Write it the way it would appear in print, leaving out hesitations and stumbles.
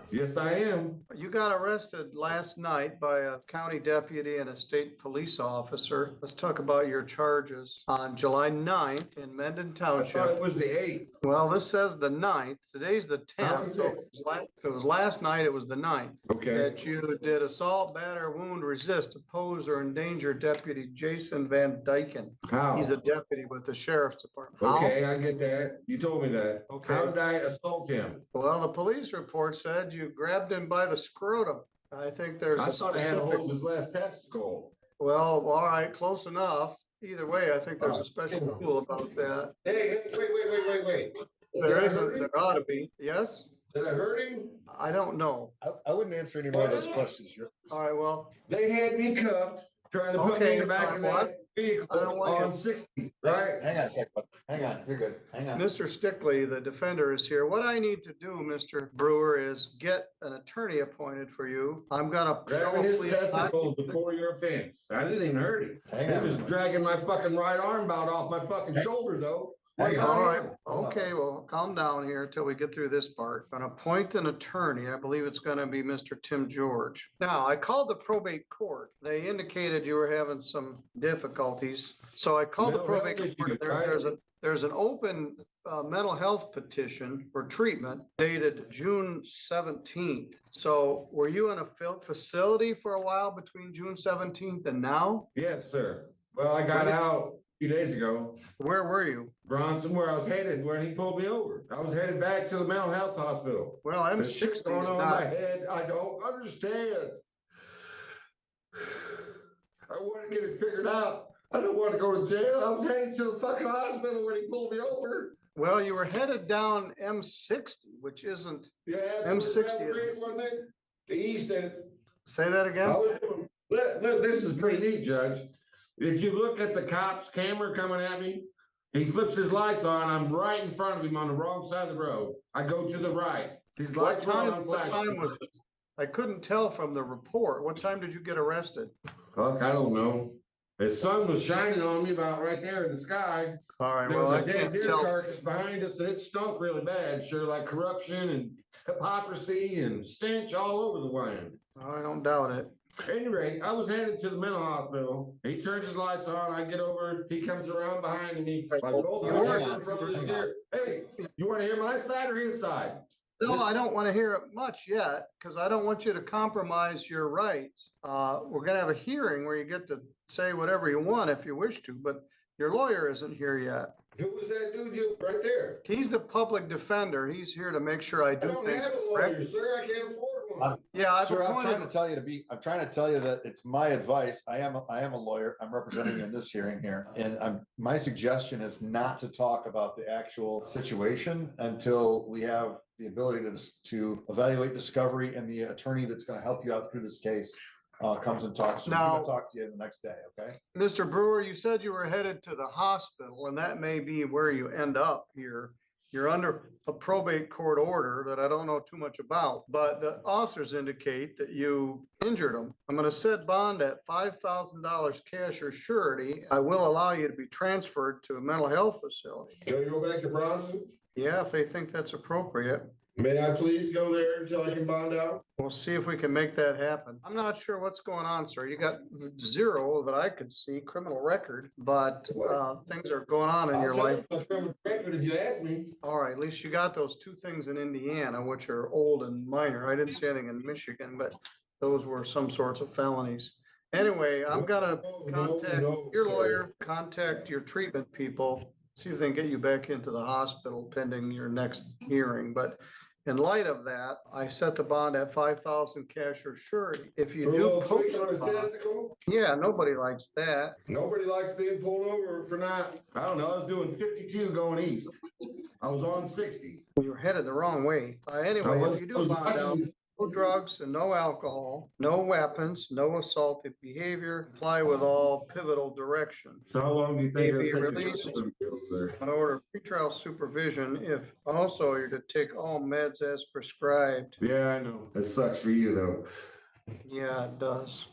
Brewer? Yes, I am. You got arrested last night by a county deputy and a state police officer. Let's talk about your charges. On July 9th in Mendon I thought it Township. was the 8th. Well, this says the 9th. Today's the How 10th. is So it? if it was last night, it was the 9th. Okay. That you did assault, batter, wound, resist, oppose, or endanger Deputy Jason Van Dyken. How? He's a deputy with the sheriff's department. How? Okay, I get that. You told me that. Okay. How did I assault him? Well, the police report said you grabbed him by the scrotum. I think there's I a thought I had a specific, hold of his last testicle. well, all right, close enough. Either way, I think there's a special rule about that. Hey, wait. There isn't, there ought to be. Yes? Did I hurt him? I don't know. I wouldn't answer any more of those questions. All right, well, They had me cuffed, trying to put me Okay, in the back of what? that vehicle I don't want you- on 60, right? Hang on a second. Hang on, you're good. Hang on. Mr. Stickley, the defender, is here. What I need to do, Mr. Brewer, is get an attorney appointed for you. I'm gonna show Grabbing a his plea. testicles before your offense. I didn't even hurt him. Hang He was on. dragging my fucking right arm out off my fucking shoulder though. Hang on. All right, okay, well, calm down here until we get through this part. Gonna appoint an attorney. I believe it's gonna be Mr. Tim George. Now, I called the probate court. They indicated you were having some difficulties. So I called the Mental probate health court. issues, There's an open mental health petition for treatment dated June 17th. So were you in a facility for a while between June 17th and now? Yes, sir. Well, I got out a few days ago. Where were you? Bronson, where I was headed, when he pulled me over. I was headed back to the mental health hospital. Well, There's shit M60 going is on in my not, head. I don't understand. I want to get it figured out. I don't want to go to jail. I was headed to the fucking hospital when he pulled me over. well, you were headed down M60, which isn't, Yeah. M60 is. Wasn't it? The east end. say that again? Look, this is pretty neat, Judge. If you look at the cop's camera coming at me, he flips his lights on. I'm right in front of him on the wrong side of the road. I go to the right. His What lights are time, on. what flashing. time was it? I couldn't tell from the report. What time did you get arrested? Fuck, I don't know. The sun was shining on me about right there in the sky. All right, There well, was I a dead can't deer tell. carcass behind us and it stunk really bad, sure, like corruption and hypocrisy and stench all over the land. I don't doubt it. At any rate, I was headed to the mental hospital. He turns his lights on. I get over. He comes around behind me. I told him, Hang I'm in front of this deer. Hey, you want to hear my side or his side? No, I don't want to hear it much yet, because I don't want you to compromise your rights. We're gonna have a hearing where you get to say whatever you want if you wish to, but your lawyer isn't here yet. Who was that dude right there? He's the public defender. He's here to make sure I I do don't things have a correct. lawyer, sir. I can't afford one. Yeah, I've Sir, I'm trying to appointed, tell you I'm trying to tell you that it's my advice. I am a lawyer. I'm representing you in this hearing here. And my suggestion is not to talk about the actual situation until we have the ability to evaluate discovery and the attorney that's going to help you out through this case comes and talks to you. He's Now- going to talk to you the next day, okay? Mr. Brewer, you said you were headed to the hospital, and that may be where you end up here. You're under a probate court order that I don't know too much about, but the officers indicate that you injured him. I'm gonna set bond at $5,000 cash or surety. I will allow you to be transferred to a mental health facility. Can we go back to Bronson? Yeah, if they think that's appropriate. May I please go there until I can bond out? We'll see if we can make that happen. I'm not sure what's going on, sir. You got zero that I could see criminal record, but things are going on in your life. I'll tell you my record if you ask me. All right, at least you got those two things in Indiana, which are old and minor. I didn't see anything in Michigan, but those were some sorts of felonies. Anyway, I'm gonna contact your lawyer, contact your treatment people, see if they can get you back into the hospital pending your next hearing. But in light of that, I set the bond at 5,000 cash or surety. If you do post the bond, yeah, nobody likes that. Nobody likes being pulled over for not, I don't know, I was doing 52 going east. I was on 60. You're headed the wrong way. Anyway, if you do bond out, no drugs and no alcohol, no weapons, no assaultive behavior, comply with all pivotal directions. So how long do you think Maybe it'll take release. to get over there? An order of pretrial supervision if also you're to take all meds as prescribed. Yeah, I know. It sucks for you though. Yeah, it does.